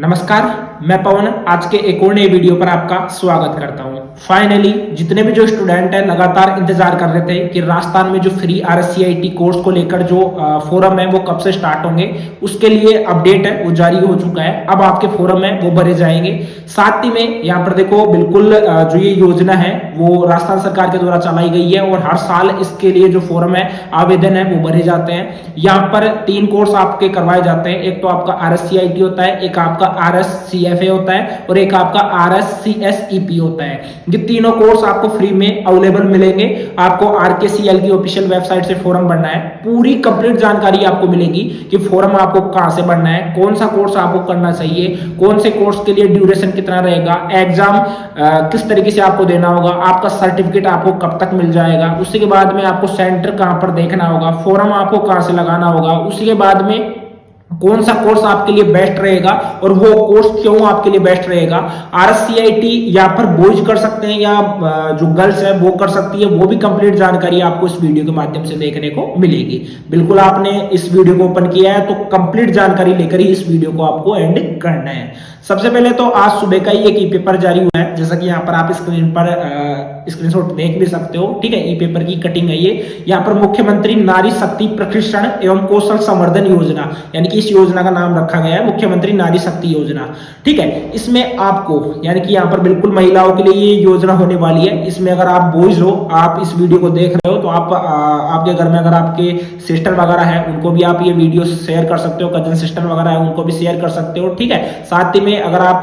नमस्कार, मैं पवन आज के एक और नए वीडियो पर आपका स्वागत करता हूं। फाइनली जितने भी जो स्टूडेंट हैं लगातार इंतजार कर रहे थे कि राजस्थान में जो फ्री RSCIT कोर्स को लेकर जो फोरम है वो कब से स्टार्ट होंगे, उसके लिए अपडेट है वो जारी हो चुका है। अब आपके फोरम है वो भरे जाएंगे। साथ ही में यहाँ पर देखो बिल्कुल जो ये योजना है वो राजस्थान सरकार के द्वारा चलाई गई है और हर साल इसके लिए जो फोरम है आवेदन है वो भरे जाते हैं। यहाँ पर 3 कोर्स आपके करवाए जाते हैं। एक तो आपका RSCIT होता है, एक आपका RSCFA होता है और एक आपका RSCSEP होता है। ये तीनों कोर्स आपको फ्री में अवेलेबल मिलेंगे। आपको RKCL की ऑफिशियल वेबसाइट से फॉर्म भरना है। पूरी कंप्लीट जानकारी आपको मिलेगी कि फॉर्म आपको कहां से भरना है, कौन सा कोर्स आपको करना चाहिए, कौन से कोर्स के लिए ड्यूरेशन कितना रहेगा, एग्जाम किस तरीके से आपको देना होगा, आपका सर्टिफिकेट आपको कब तक मिल जाएगा, उसी के बाद में आपको सेंटर कहां पर देखना होगा, फॉर्म आपको कहां से लगाना होगा, उसी के बाद में कौन सा कोर्स आपके लिए बेस्ट रहेगा और वो कोर्स क्यों आपके लिए बेस्ट रहेगा। RSCIT यहाँ पर बॉयज कर सकते हैं या जो गर्ल्स है वो कर सकती है, वो भी कंप्लीट जानकारी आपको इस वीडियो के माध्यम से देखने को मिलेगी। बिल्कुल आपने इस वीडियो को ओपन किया है तो कंप्लीट जानकारी लेकर ही इस वीडियो को आपको एंड करना है। सबसे पहले तो आज सुबह का ही एक ई पेपर जारी हुआ है, जैसा कि यहाँ पर आप स्क्रीन पर स्क्रीनशॉट देख भी सकते हो। ठीक है, ई पेपर की कटिंग है ये। यहाँ पर मुख्यमंत्री नारी शक्ति प्रशिक्षण एवं कौशल संवर्धन योजना, यानी कि इस योजना का नाम रखा गया है मुख्यमंत्री नारी शक्ति योजना। ठीक है, इसमें आपको यानी कि यहाँ पर बिल्कुल महिलाओं के लिए ये योजना होने वाली है। इसमें अगर आप बॉयज हो, आप इस वीडियो को देख रहे हो तो आप आपके घर में अगर आपके सिस्टर वगैरह है उनको भी आप ये वीडियो शेयर कर सकते हो, कजन सिस्टर वगैरह है उनको भी शेयर कर सकते हो। ठीक है, साथ ही में अगर आप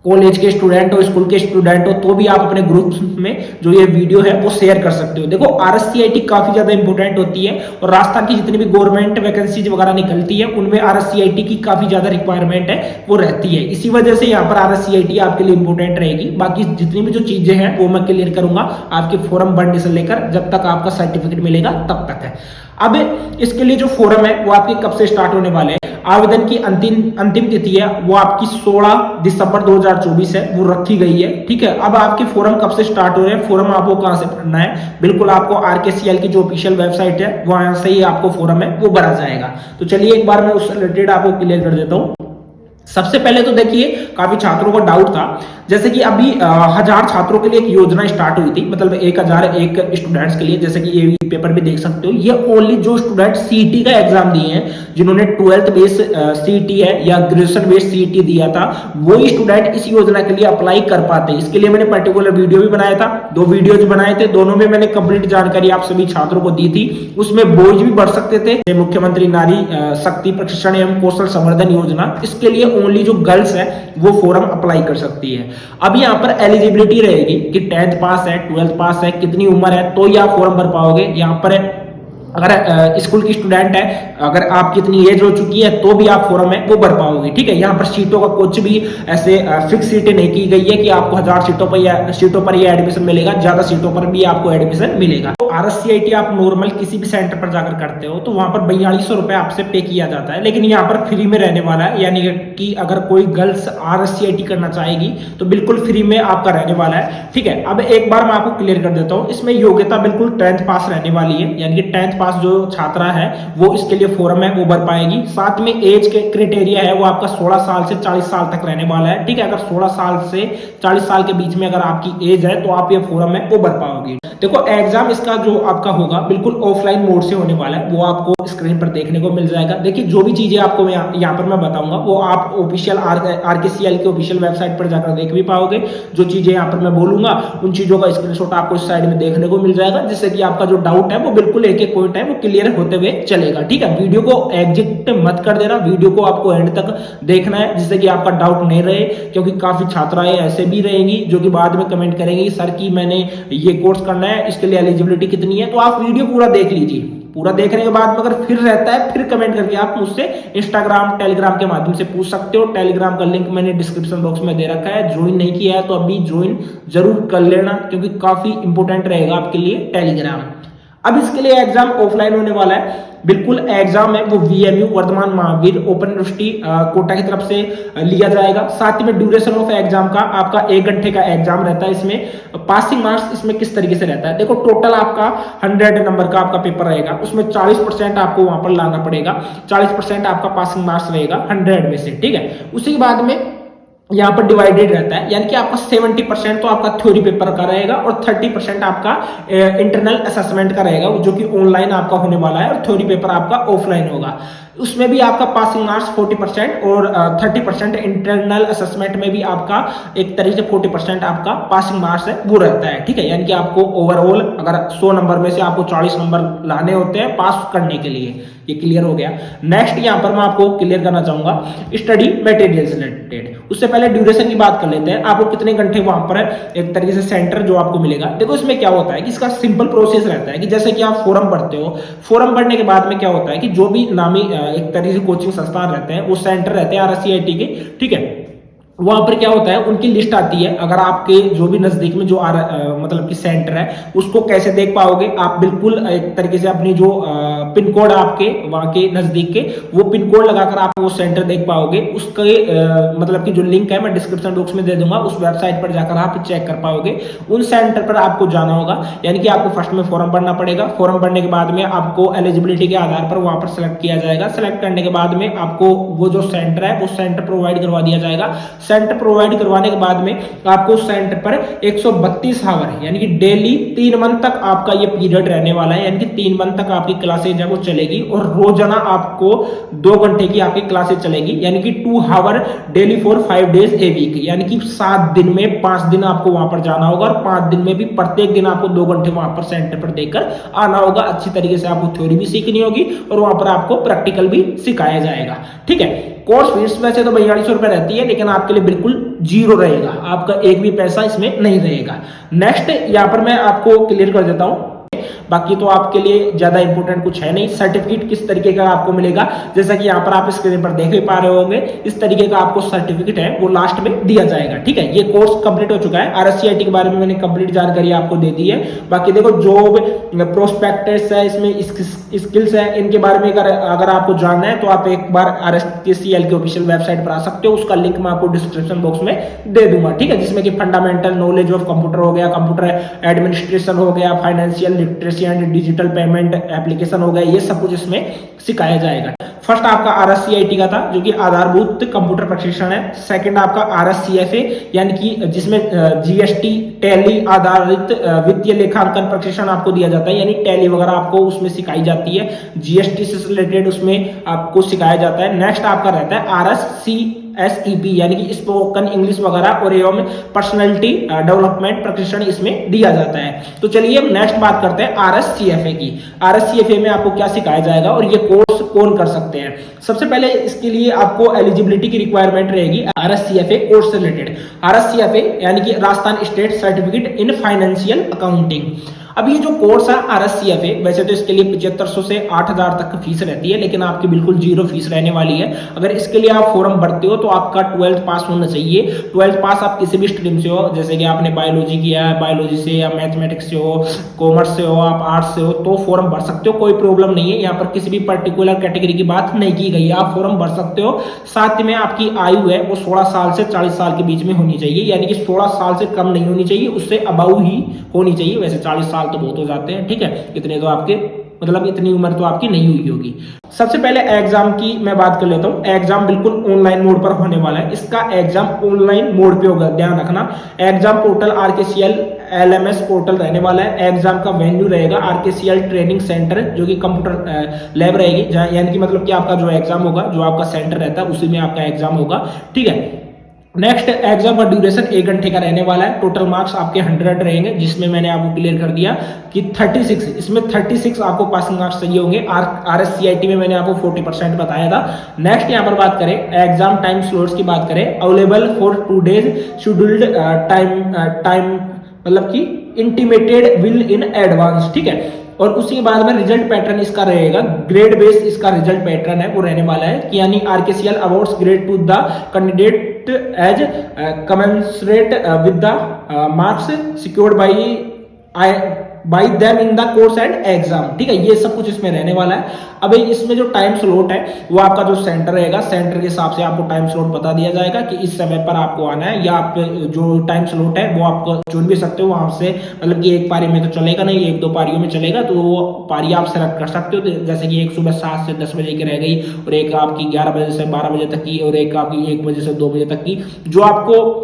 कॉलेज के स्टूडेंट हो, स्कूल के स्टूडेंट हो तो भी आप अपने ग्रुप में जो ये वीडियो है वो शेयर कर सकते हो। देखो RSCIT काफी ज्यादा इंपॉर्टेंट होती है और राजस्थान की जितनी भी गवर्नमेंट वैकेंसीज वगैरह निकलती है उनमें RSCIT की काफी ज्यादा रिक्वायरमेंट है वो रहती है। इसी वजह से यहाँ पर RSCIT आपके लिए इंपॉर्टेंट रहेगी। बाकी जितनी भी जो चीजें हैं वो मैं क्लियर करूंगा आपके फॉर्म भरने से लेकर जब तक आपका सर्टिफिकेट मिलेगा तब तक है। अब इसके लिए जो फॉर्म है वो आपके कब से स्टार्ट होने वाले हैं। आवेदन की अंतिम तिथि है वो आपकी 16 दिसंबर 2024 है, वो रखी गई है। ठीक है, अब आपके फॉर्म कब से स्टार्ट हो रहे हैं, फॉर्म आपको कहां से भरना है, बिल्कुल आपको RKCL की जो ऑफिशियल वेबसाइट है वहां से ही आपको फॉर्म है वो भरा जाएगा। तो चलिए एक बार मैं उससे रिलेटेड आपको क्लियर कर देता हूँ। सबसे पहले तो देखिए काफी छात्रों को डाउट था, जैसे कि अभी 1000 छात्रों के लिए एक योजना स्टार्ट हुई थी, मतलब 1001 स्टूडेंट्स के लिए, जैसे कि ये पेपर भी देख सकते हो। ये ओनली जो स्टूडेंट CET का एग्जाम दिए हैं, जिन्होंने 12th बेस CET है या ग्रेजुएशन बेस CET दिया था, वही स्टूडेंट इस योजना के लिए अप्लाई कर पाते हैं। इसके लिए मैंने पर्टिकुलर वीडियो भी बनाया था, 2 वीडियोज बनाए थे, दोनों में मैंने कंप्लीट जानकारी आप सभी छात्रों को दी थी। उसमें बॉयज भी बढ़ सकते थे। मुख्यमंत्री नारी शक्ति प्रशिक्षण एवं कौशल संवर्धन योजना, इसके लिए ओनली जो गर्ल्स है वो फॉर्म अप्लाई कर सकती है। अब यहाँ पर एलिजिबिलिटी रहेगी कि 10th पास है, 12th पास है, कितनी उम्र है तो ही आप फॉर्म भर पाओगे। यहाँ पर अगर स्कूल की स्टूडेंट है, अगर आपकी इतनी एज हो चुकी है तो भी आप फॉर्म है वो भर पाओगे। ठीक है, यहाँ पर सीटों का कुछ भी ऐसे फिक्स सीटें नहीं की गई है कि आपको 1000 सीटों पर ये एडमिशन मिलेगा, ज्यादा सीटों पर भी आपको एडमिशन मिलेगा। तो RSCIT आप नॉर्मल किसी भी सेंटर पर जाकर करते हो तो वहां पर 4200 रुपए आपसे पे किया जाता है, लेकिन यहाँ पर फ्री में रहने वाला है। यानी कि अगर कोई गर्ल्स RSCIT करना चाहेगी तो बिल्कुल फ्री में आपका रहने वाला है। ठीक है, अब एक बार मैं आपको क्लियर कर देता हूँ। इसमें योग्यता बिल्कुल 10th पास रहने वाली है, यानी कि 10th पास जो छात्रा है वो इसके लिए फॉर्म है वो भर पाएगी। साथ में एज के क्राइटेरिया है वो आपका 16 साल से 40 साल तक रहने वाला है। ठीक है, अगर 16 साल से 40 साल के बीच में अगर आपकी एज है तो आप ये फॉर्म है वो भर पाओगे। देखो एग्जाम इसका जो आपका होगा बिल्कुल ऑफलाइन मोड से होने वाला है, वो आपको स्क्रीन पर देखने को मिल जाएगा। देखिए जो भी चीजें आपको यहाँ पर मैं बताऊंगा वो आप ऑफिशियल RKCL की ऑफिशियल वेबसाइट पर जाकर देख भी पाओगे। जो चीजें यहाँ पर मैं बोलूंगा उन चीजों का स्क्रीनशॉट आपको इस साइड में देखने को मिल जाएगा, जिससे कि आपका जो डाउट है वो बिल्कुल एक पॉइंट है वो क्लियर होते हुए चलेगा। ठीक है, वीडियो को एग्जिट मत कर देना, वीडियो को आपको एंड तक देखना है जिससे कि आपका डाउट नहीं रहे, क्योंकि काफी छात्राएं ऐसे भी रहेंगी जो कि बाद में कमेंट करेंगी सर कि मैंने ये कोर्स करना है, इसके लिए एलिजिबिलिटी कितनी है। तो आप वीडियो पूरा देख लीजिए, पूरा देखने के बाद में अगर फिर रहता है फिर कमेंट करके आप मुझसे इंस्टाग्राम टेलीग्राम के माध्यम से पूछ सकते हो। टेलीग्राम का लिंक मैंने डिस्क्रिप्शन बॉक्स में दे रखा है, ज्वाइन नहीं किया है तो अभी ज्वाइन जरूर कर लेना, क्योंकि काफी इंपॉर्टेंट रहेगा आपके लिए टेलीग्राम। अब इसके लिए एग्जाम ऑफलाइन होने वाला है। बिल्कुल एग्जाम है वो VMU Vardhman Mahaveer open university Kota की तरफ से लिया जाएगा। साथ ही में ड्यूरेशन ऑफ एग्जाम का आपका 1 घंटे का एग्जाम रहता है। इसमें पासिंग मार्क्स इसमें किस तरीके से रहता है, देखो टोटल आपका 100 नंबर का आपका पेपर रहेगा, उसमें 40% आपको वहां पर लाना पड़ेगा, 40% आपका पासिंग मार्क्स रहेगा 100 में से, ठीक है। उसी के बाद में यहाँ पर डिवाइडेड रहता है, यानी कि आपका 70% तो आपका थ्योरी पेपर का रहेगा और 30% आपका इंटरनल असेसमेंट का रहेगा, जो कि ऑनलाइन आपका होने वाला है, और थ्योरी पेपर आपका ऑफलाइन होगा। उसमें भी आपका पासिंग मार्क्स 40% और 30% इंटरनल असेसमेंट में भी आपका एक तरीके से 40% आपका पासिंग मार्क्स है वो रहता है, ठीक है। यानी कि आपको ओवरऑल अगर 100 नंबर में से आपको 40 नंबर लाने होते हैं पास करने के लिए। ये क्लियर हो गया। नेक्स्ट यहाँ पर मैं आपको क्लियर करना चाहूंगा स्टडी मटेरियल रिलेटेड। उससे पहले ड्यूरेशन की बात कर लेते हैं, आपको कितने घंटे वहां पर एक तरीके से सेंटर जो आपको मिलेगा। देखो इसमें क्या होता है कि इसका सिंपल प्रोसेस रहता है कि जैसे कि आप फॉरम भरते हो, फॉरम भरने के बाद में क्या होता है कि जो भी नामी एक तरीके से कोचिंग संस्थान रहते हैं, वो सेंटर रहते हैं RSCIT के, ठीक है। वहां पर क्या होता है उनकी लिस्ट आती है, अगर आपके जो भी नजदीक में जो मतलब कि सेंटर है उसको कैसे देख पाओगे आप, बिल्कुल एक तरीके से अपनी जो पिन कोड आपके वहां के नजदीक के वो पिन कोड लगाकर आप वो सेंटर देख पाओगे। उसके मतलब कि जो लिंक है मैं डिस्क्रिप्शन बॉक्स में दे दूंगा, उस वेबसाइट पर जाकर आप चेक कर पाओगे। उन सेंटर पर आपको जाना होगा, यानी कि आपको फर्स्ट में फॉर्म भरना पड़ेगा। फॉर्म भरने के बाद में आपको एलिजिबिलिटी के आधार पर वहां पर सेलेक्ट किया जाएगा। सेलेक्ट करने के बाद में आपको वो जो सेंटर है वो सेंटर प्रोवाइड करवा दिया जाएगा। सेंटर प्रोवाइड करवाने के बाद में आपको सेंटर पर 132 आवर यानी कि डेली 3 मंथ तक आपका ये पीरियड रहने वाला है, यानी कि 3 मंथ तक आपकी क्लासेज है वो चलेगी, और रोजाना आपको 2 घंटे की आपकी क्लासेज चलेगी, यानी कि 2 hour daily for 5 days a week, यानी कि 7 दिन में 5 दिन आपको वहां पर जाना होगा, और 5 दिन में भी प्रत्येक दिन आपको 2 घंटे वहां पर सेंटर पर देकर आना होगा। अच्छी तरीके से आपको थ्योरी भी सीखनी होगी और वहां पर आपको प्रैक्टिकल भी सिखाया जाएगा, ठीक है। कोर्स फीस वैसे तो 4200 रुपए रहती है, लेकिन आपके लिए बिल्कुल जीरो रहेगा, आपका एक भी पैसा इसमें नहीं रहेगा। नेक्स्ट यहाँ पर मैं आपको क्लियर कर देता हूं, बाकी तो आपके लिए ज्यादा इंपॉर्टेंट कुछ है नहीं। सर्टिफिकेट किस तरीके का आपको मिलेगा, जैसा कि यहाँ पर आप स्क्रीन पर देख ही पा रहे होंगे, इस तरीके का आपको सर्टिफिकेट है वो लास्ट में दिया जाएगा, ठीक है। ये कोर्स कंप्लीट हो चुका है। RSCIT के बारे में मैंने कंप्लीट जानकारी आपको दे दी है। बाकी देखो जॉब प्रोस्पेक्टस है, इसमें स्किल्स है, इनके बारे में अगर आपको जानना है तो आप एक बार RSTCL के ऑफिशियल वेबसाइट पर आ सकते हो। उसका लिंक मैं आपको डिस्क्रिप्शन बॉक्स में दे दूंगा, ठीक है, जिसमें कि फंडामेंटल नॉलेज ऑफ कंप्यूटर हो गया, कंप्यूटर एडमिनिस्ट्रेशन हो गया, financial literacy and digital payment application हो गया, ये सब कुछ इसमें सिखाया जाएगा। फर्स्ट आपका RSCIT का था जो कि आधारभूत कंप्यूटर प्रशिक्षण है। सेकंड आपका RSCFA यानी कि जिसमें GST टैली आधारित वित्तीय लेखांकन प्रशिक्षण आपको दिया जाता है, यानी टैली वगैरह आपको उसमें सिखाई जाती है, GST से रिलेटेड उसमें आपको सिखाया जाता है। नेक्स्ट आपका रहता है RSCSEP यानी कि स्पोकन इंग्लिश वगैरह और एवं पर्सनैलिटी डेवलपमेंट प्रशिक्षण इसमें दिया जाता है। तो चलिए नेक्स्ट बात करते हैं RSCFA की। RSCFA में आपको क्या सिखाया जाएगा और ये कोर्स कौन कर सकते हैं। सबसे पहले इसके लिए आपको एलिजिबिलिटी की रिक्वायरमेंट रहेगी RSCFA कोर्स से रिलेटेड। RSCFA यानी कि Rajasthan state certificate in financial accounting. अब ये जो कोर्स है RSCFA, वैसे तो इसके लिए 7500 से 8000 तक की फीस रहती है, लेकिन आपकी बिल्कुल जीरो फीस रहने वाली है। अगर इसके लिए आप फॉर्म भरते हो तो आपका 12th पास होना चाहिए। 12th पास आप किसी भी स्ट्रीम से हो, जैसे कि आपने बायोलॉजी किया है, बायोलॉजी से या मैथमेटिक्स से हो, कॉमर्स से हो, आप आर्ट्स से हो, तो फॉर्म भर सकते हो, कोई प्रॉब्लम नहीं है। यहाँ पर किसी भी पर्टिकुलर कैटेगरी की बात नहीं की गई है, आप फॉर्म भर सकते हो। साथ में आपकी आयु है वो 16 साल से 40 साल के बीच में होनी चाहिए, यानी कि 16 साल से कम नहीं होनी चाहिए, उससे अबाउ ही होनी चाहिए। वैसे 40 साल तो बहुत हो जाते हैं, ठीक है, इतने तो आपके मतलब इतनी उम्र तो आपकी नहीं हुई होगी। सबसे पहले एग्जाम की मैं बात कर लेता हूँ। एग्जाम बिल्कुल ऑनलाइन मोड पर होने वाला है, इसका एग्जाम ऑनलाइन मोड पे होगा, ध्यान रखना। Exam portal RKCL LMS portal रहने वाला है। एग्जाम का वेन्यू रहेगा RKCL ट्रेनिंग सेंटर, जो कि कंप्यूटर लैब रहेगी, यानी कि मतलब कि आपका जो एग्जाम होगा, जो आपका सेंटर रहता है उसी में आपका एग्जाम होगा, ठीक है। नेक्स्ट एग्जाम का ड्यूरेशन 1 घंटे का रहने वाला है। टोटल मार्क्स आपके 100 रहेंगे, जिसमें मैंने आपको क्लियर कर दिया कि 36 इसमें 36 आपको पासिंग मार्क्स चाहिए होंगे। RSCIT में मैंने आपको 40% बताया था। नेक्स्ट यहाँ पर बात करें एग्जाम टाइम स्लॉट्स की बात करें, available for 2 days scheduled time मतलब कि इंटीमेटेड विल इन एडवांस, ठीक है। और उसी के बाद में रिजल्ट पैटर्न इसका रहेगा, ग्रेड बेस इसका रिजल्ट पैटर्न है वो रहने वाला है कि यानी RKCL awards grade to the candidate as commensurate with the marks secured by by them in the course and exam, ठीक है, ये सब कुछ इसमें रहने वाला है। अब इसमें जो टाइम स्लॉट है वो आपका जो सेंटर रहेगा, सेंटर के हिसाब से आपको टाइम स्लॉट बता दिया जाएगा कि इस समय पर आपको आना है, या आप जो टाइम स्लॉट है वो आप चुन भी सकते हो वहां से, मतलब कि एक पारी में तो चलेगा नहीं, एक दो पारियों में चलेगा, तो वो पारी आप सेलेक्ट कर सकते हो। जैसे कि एक सुबह 7 से 10 बजे की रह गई, और एक आपकी 11 बजे से 12 बजे तक की, और एक आपकी 1 बजे से 2 बजे तक की। जो आपको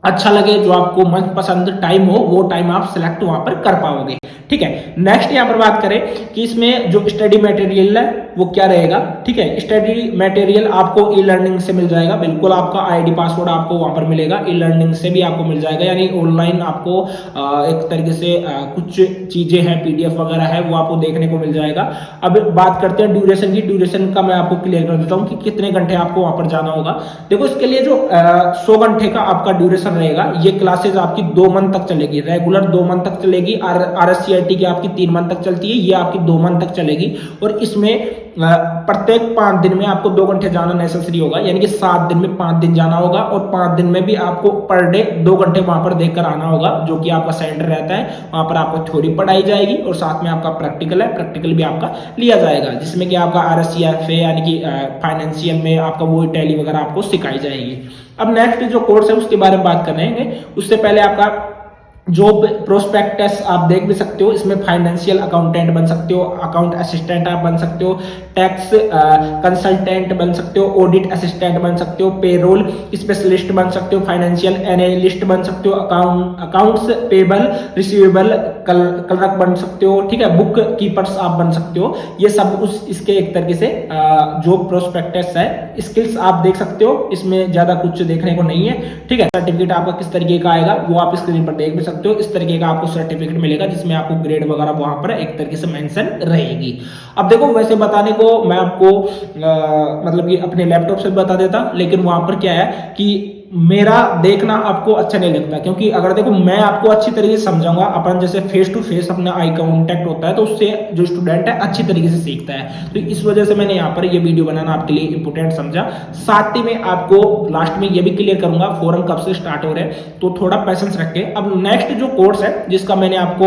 अच्छा लगे, जो आपको मनपसंद टाइम हो, वो टाइम आप सिलेक्ट वहां पर कर पाओगे, ठीक है। नेक्स्ट यहां पर बात करें कि इसमें जो स्टडी मटेरियल है वो क्या रहेगा, ठीक है। स्टडी मटेरियल आपको ई लर्निंग से मिल जाएगा, बिल्कुल आपका आईडी पासवर्ड आपको वहां पर मिलेगा, ई लर्निंग से भी आपको मिल जाएगा, यानी ऑनलाइन आपको एक तरीके से कुछ चीजें हैं, पीडीएफ वगैरह है, वो आपको देखने को मिल जाएगा। अब बात करते हैं ड्यूरेशन की। ड्यूरेशन का मैं आपको क्लियर कर देता हूं कि कितने घंटे आपको वहां पर जाना होगा। देखो, इसके लिए जो 100 घंटे का आपका ड्यूरेशन रहेगा, ये क्लासेस आपकी 2 मंथ तक चलेगी, रेगुलर 2 मंथ तक चलेगी। RSCIT की आपकी 3 मंथ तक चलती है, ये आपकी 2 मंथ तक चलेगी। और इसमें प्रत्येक 5 दिन में आपको 2 घंटे जाना नेसेसरी होगा, यानी कि 7 दिन में 5 दिन जाना होगा, और 5 दिन में भी आपको पर डे 2 घंटे वहां पर देखकर आना होगा, जो कि आपका सेंटर रहता है। वहां पर आपको थ्योरी पढ़ाई जाएगी और साथ में आपका प्रैक्टिकल है, प्रैक्टिकल भी आपका लिया जाएगा, जिसमें कि आपका RSCFA यानी कि फाइनेंशियल में आपका वो टैली वगैरह आपको सिखाई जाएगी। अब नेक्स्ट जो कोर्स है उसके बारे में बात करेंगे। उससे पहले आपका जॉब प्रोस्पेक्टस आप देख भी सकते हो, इसमें फाइनेंशियल अकाउंटेंट बन सकते हो, अकाउंट असिस्टेंट आप बन सकते हो, टैक्स कंसल्टेंट बन सकते हो, ऑडिट असिस्टेंट बन सकते हो, पेरोल स्पेशलिस्ट बन सकते हो, फाइनेंशियल एनालिस्ट बन सकते हो, अकाउंट्स पेबल रिसीवेबल क्लर्क बन सकते हो, ठीक है, बुक कीपर्स आप बन सकते हो। ये सब इसके एक तरीके से जॉब प्रोस्पेक्टस है। स्किल्स आप देख सकते हो, इसमें ज्यादा कुछ देखने को नहीं है, ठीक है। सर्टिफिकेट आपका किस तरीके का आएगा वो आप स्क्रीन पर देख भी सकते हो। इस तरीके का आपको सर्टिफिकेट मिलेगा, जिसमें आपको ग्रेड वगैरह वहां पर एक तरीके से मेंशन रहेगी। अब देखो, वैसे बताने को मैं आपको मतलब कि अपने लैपटॉप से बता देता, लेकिन वहां पर क्या है कि मेरा देखना आपको अच्छा नहीं लगता, क्योंकि अगर देखो मैं आपको अच्छी तरीके से समझाऊंगा, अपन जैसे फेस टू फेस अपना आई कांटेक्ट होता है, तो उससे जो स्टूडेंट है अच्छी तरीके से सीखता है। तो इस वजह से मैंने यहाँ पर ये वीडियो बनाना आपके लिए इंपोर्टेंट समझा। साथ ही में आपको लास्ट में ये भी क्लियर करूंगा फॉरम कब से स्टार्ट हो रहे हैं, तो थोड़ा पैसेंस रखें। अब नेक्स्ट जो कोर्स है जिसका मैंने आपको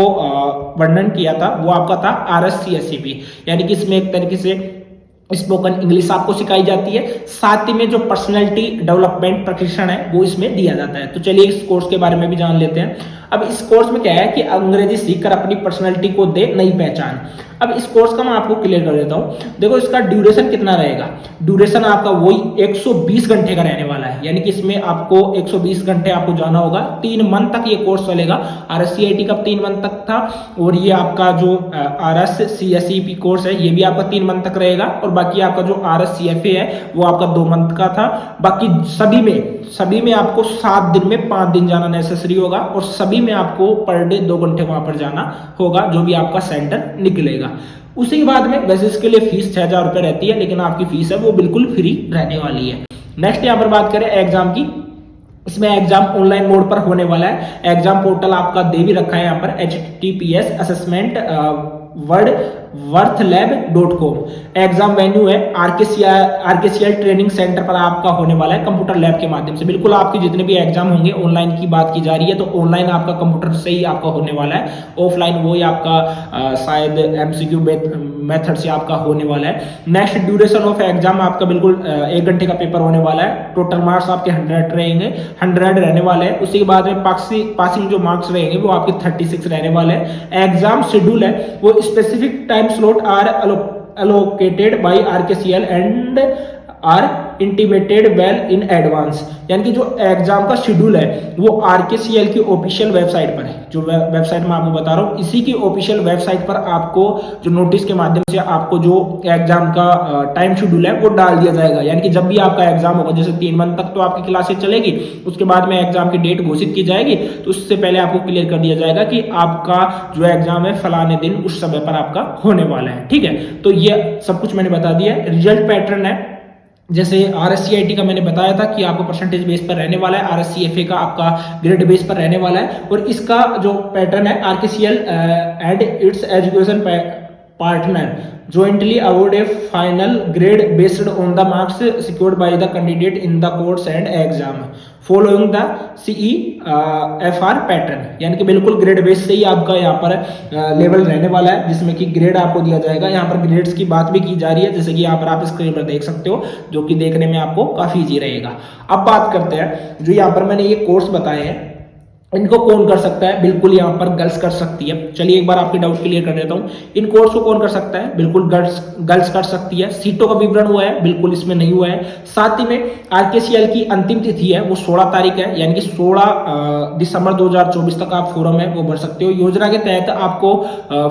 वर्णन किया था, वो आपका था RSCSCP, यानी कि इसमें एक तरीके से स्पोकन इंग्लिश आपको सिखाई जाती है, साथ ही में जो पर्सनैलिटी डेवलपमेंट प्रशिक्षण है वो इसमें दिया जाता है। तो चलिए इस कोर्स के बारे में भी जान लेते हैं। अब इस कोर्स में क्या है कि अंग्रेजी सीखकर अपनी पर्सनैलिटी को दे नई पहचान। अब इस कोर्स का मैं आपको क्लियर कर देता हूं। देखो, इसका ड्यूरेशन कितना रहेगा। ड्यूरेशन आपका वही 120 घंटे का रहने वाला है, यानी कि इसमें आपको 120 घंटे आपको जाना होगा। 3 मंथ तक ये कोर्स चलेगा। RSCIT का 3 मंथ तक था, और ये आपका जो RSCSCP कोर्स है ये भी आपका 3 मंथ तक रहेगा, और बाकी आपका जो RSCFA है वो आपका 2 मंथ का था। बाकी सभी में आपको 7 दिन में 5 दिन जाना नेसेसरी होगा, और सभी में आपको पर डे 2 घंटे वहां पर जाना होगा, जो भी आपका सेंटर निकलेगा। उसी के बाद में वैसे इसके लिए फीस 6000 रुपए रहती है, लेकिन आपकी फीस है वो बिल्कुल फ्री रहने वाली है। नेक्स्ट यहाँ पर बात करें एग्जाम की। इसमें एग्जाम ऑनलाइन मोड पर होने वाला है। एग्जाम पोर्टल आपका दे भी रखा है यहाँ पर, https assessment wordworthlab.com। Exam venue है RKCL ट्रेनिंग सेंटर पर आपका होने वाला है, कंप्यूटर लैब के माध्यम से। बिल्कुल आपके जितने भी एग्जाम होंगे, ऑनलाइन की बात की जा रही है तो ऑनलाइन आपका कंप्यूटर से ही आपका होने वाला है। ऑफलाइन वही आपका शायद MCQ मेथड से आपका होने वाला है। नेक्स्ट ड्यूरेशन ऑफ एग्जाम आपका बिल्कुल 1 घंटे का पेपर होने वाला है। टोटल मार्क्स आपके 100 रहेंगे, 100 रहने वाले हैं। उसी के बाद में पासिंग जो मार्क्स रहेंगे वो आपके 36 रहने वाले हैं। एग्जाम शेड्यूल है वो specific time slot are allocated by RKCL and are intimated well in advance। यानी कि जो एग्जाम का शेड्यूल है वो RKCL की ऑफिशियल वेबसाइट पर है, जो वेबसाइट मैं आपको बता रहा हूँ, इसी की ऑफिशियल वेबसाइट पर आपको जो नोटिस के माध्यम से आपको जो एग्जाम का टाइम शेड्यूल है वो डाल दिया जाएगा। यानी कि जब भी आपका एग्जाम होगा, जैसे 3 मंथ तक तो आपकी क्लासेस चलेगी, उसके बाद में एग्जाम की डेट घोषित की जाएगी, तो उससे पहले आपको क्लियर कर दिया जाएगा कि आपका जो एग्जाम है फलाने दिन उस समय पर आपका होने वाला है, ठीक है। तो ये सब कुछ मैंने बता दिया। रिजल्ट पैटर्न है, जैसे RSCIT का मैंने बताया था कि आपको परसेंटेज बेस पर रहने वाला है, RSCFA का आपका ग्रेड बेस पर रहने वाला है, और इसका जो पैटर्न है RKCL and it's education partner jointly award a final grade based on the marks secured by the candidate in the course and exam following the CEFR pattern. यानी कि बिल्कुल ग्रेड बेस से ही आपका यहाँ पर लेवल रहने वाला है, जिसमें कि ग्रेड आपको दिया जाएगा। यहाँ पर ग्रेड्स की बात भी की जा रही है, जैसे कि यहाँ पर आप स्क्रीन पर देख सकते हो, जो कि देखने में आपको काफी इजी रहेगा। अब बात करते हैं जो यहाँ पर मैंने ये कोर्स बताए हैं, इनको कौन कर सकता है? बिल्कुल यहाँ पर गर्ल्स कर सकती है। चलिए एक बार आपके डाउट क्लियर कर देता हूँ। इन कोर्स को कौन कर सकता है? बिल्कुल गर्ल्स कर सकती है। सीटों का विवरण हुआ है? बिल्कुल इसमें नहीं हुआ है। साथ ही में आरकेसीएल की अंतिम तिथि है वो 16 तारीख है, यानी कि 16 दिसंबर 2024 तक आप फॉरम है वो भर सकते हो। योजना के तहत आपको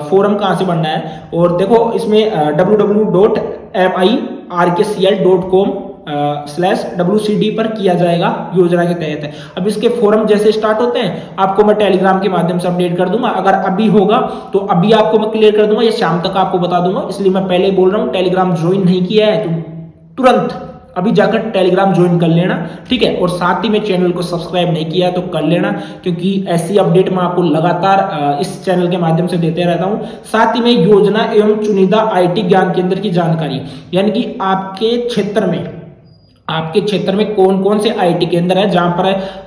फॉरम कहाँ से भरना है? और देखो इसमें www.mirkcl.com/WCD पर किया जाएगा योजना के तहत है। अब इसके फोरम जैसे स्टार्ट होते हैं आपको मैं टेलीग्राम के माध्यम से अपडेट कर दूंगा। अगर अभी होगा तो अभी आपको मैं क्लियर कर दूंगा या शाम तक आपको बता दूंगा, इसलिए मैं पहले ही बोल रहा हूं। टेलीग्राम ज्वाइन नहीं किया है तो तुरंत अभी जाकर टेलीग्राम ज्वाइन कर लेना, ठीक है। और साथ ही में चैनल को सब्सक्राइब नहीं किया है तो कर लेना, क्योंकि ऐसी अपडेट मैं आपको लगातार इस चैनल के माध्यम से देते रहता हूं। साथ ही में योजना एवं चुनिंदा आईटी ज्ञान केंद्र की जानकारी, यानी कि आपके क्षेत्र में कौन कौन से आईटी केंद्र है जहां पर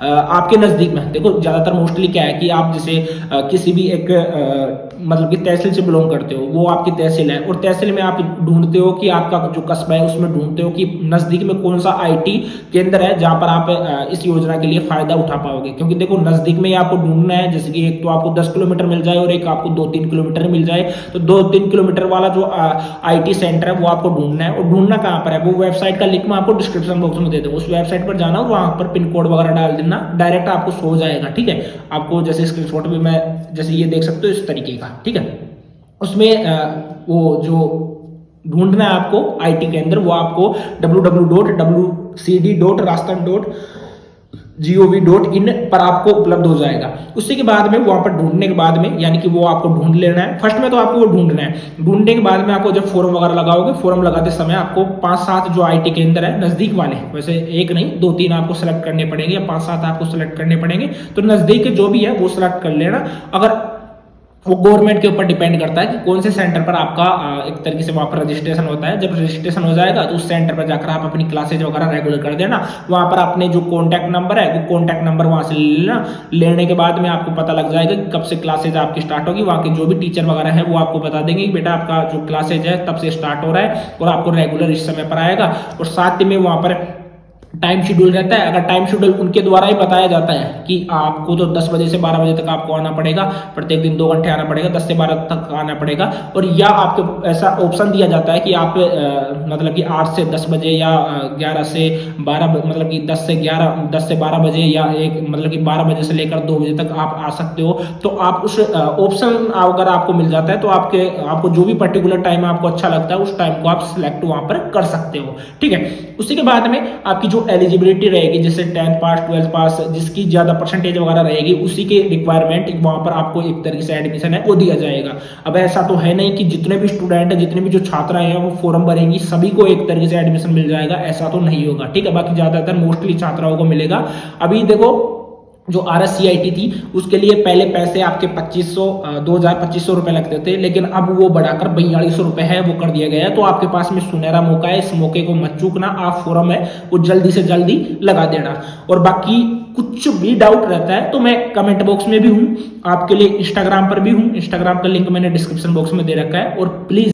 आपके नजदीक में। देखो ज्यादातर मोस्टली क्या है कि आप जैसे किसी भी एक मतलब कि तहसील से बिलोंग करते हो, वो आपकी तहसील है, और तहसील में आप ढूंढते हो कि आपका जो कस्बा है उसमें ढूंढते हो कि नजदीक में कौन सा आईटी केंद्र है जहां पर आप इस योजना के लिए फायदा उठा पाओगे। क्योंकि देखो नजदीक में ही आपको ढूंढना है, जैसे कि एक तो आपको 10 किलोमीटर मिल जाए और एक आपको 2-3 किलोमीटर मिल जाए, तो 2-3 किलोमीटर वाला जो आईटी सेंटर है वो आपको ढूंढना है। और ढूंढना कहाँ पर है? वो वेबसाइट का लिंक मैं आपको डिस्क्रिप्शन बॉक्स में दे दूंगा, उस वेबसाइट पर जाना, वहां पर पिन कोड वगैरह डाल देना, डायरेक्ट आपको शो हो जाएगा, ठीक है। आपको जैसे स्क्रीनशॉट भी मैं जैसे ये देख सकते हो इस तरीके का, ठीक है। उसमें वो जो ढूंढना है आपको आईटी केंद्र, वो आपको www.wcd.rajasthan.gov.in पर आपको उपलब्ध हो जाएगा। उसके के बाद में वहां पर ढूंढने के बाद में, यानी कि वो आपको ढूंढ लेना है। फर्स्ट में तो आपको वो ढूंढना है, ढूंढने के बाद में आपको जब फॉर्म वगैरह लगाओगे, फॉर्म लगाते समय आपको 5-7 जो आईटी केंद्र है नजदीक वाले, वैसे एक नहीं 2-3 आपको सेलेक्ट करने पड़ेंगे या 5-7 आपको सेलेक्ट करने पड़ेंगे, तो नजदीक के जो भी है वो सेलेक्ट कर लेना। अगर वो गवर्नमेंट के ऊपर डिपेंड करता है कि कौन से सेंटर पर आपका एक तरीके से वहां पर रजिस्ट्रेशन होता है। जब रजिस्ट्रेशन हो जाएगा तो उस सेंटर पर जाकर आप अपनी क्लासेज वगैरह रेगुलर कर देना। वहां पर अपने जो कॉन्टैक्ट नंबर है वो कॉन्टैक्ट नंबर वहां से ले लेना। लेने के बाद में आपको पता लग जाएगा कि कब से क्लासेज आपकी स्टार्ट होगी। वहां के जो भी टीचर वगैरह है वो आपको बता देंगे कि बेटा आपका जो क्लासेज है तब से स्टार्ट हो रहा है और आपको रेगुलर इस समय पर आएगा। और साथ में वहां पर टाइम शेड्यूल रहता है। अगर टाइम शेड्यूल उनके द्वारा ही बताया जाता है कि आपको तो 10 बजे से 12 बजे तक आपको आना पड़ेगा, प्रत्येक दिन 2 घंटे आना पड़ेगा, 10 से 12 तक आना पड़ेगा। और या आपको ऐसा ऑप्शन दिया जाता है कि आप मतलब कि 8 से 10 बजे या 11 से 12 मतलब कि 10 से 12 बजे या एक मतलब कि 12 बजे से लेकर 2 बजे तक आप आ सकते हो। तो आप उस ऑप्शन अगर आपको मिल जाता है तो आपको जो भी पर्टिकुलर टाइम आपको अच्छा लगता है उस टाइम को आप सिलेक्ट वहां पर कर सकते हो, ठीक है। उसी के बाद में आपकी जो एलिजिबिलिटी रहेगी, जैसे 10th पास 12th पास, जिसकी ज्यादा परसेंटेज वगैरह रहेगी उसी के रिक्वायरमेंट वहां पर आपको एक तरीके से एडमिशन है वो दिया जाएगा। अब ऐसा तो है नहीं कि जितने भी स्टूडेंट है, जितने भी जो छात्रा हैं वो फॉर्म भरेंगी सभी को एक तरीके से एडमिशन मिल जाएगा, ऐसा तो नहीं होगा, ठीक है। बाकी ज्यादातर मोस्टली छात्राओं को मिलेगा। अभी देखो जो RSCIT थी उसके लिए पहले पैसे आपके 2,500 रुपए लगते थे, लेकिन अब वो बढ़ाकर 4200 रुपए है वो कर दिया गया है। तो आपके पास में सुनहरा मौका है, इस मौके को मत चूकना। आप फॉर्म है वो जल्दी से जल्दी लगा देना। और बाकी कुछ भी डाउट रहता है तो मैं कमेंट बॉक्स में भी हूं आपके लिए, इंस्टाग्राम पर भी हूं। इंस्टाग्राम का लिंक मैंने डिस्क्रिप्शन बॉक्स में दे रखा है। और प्लीज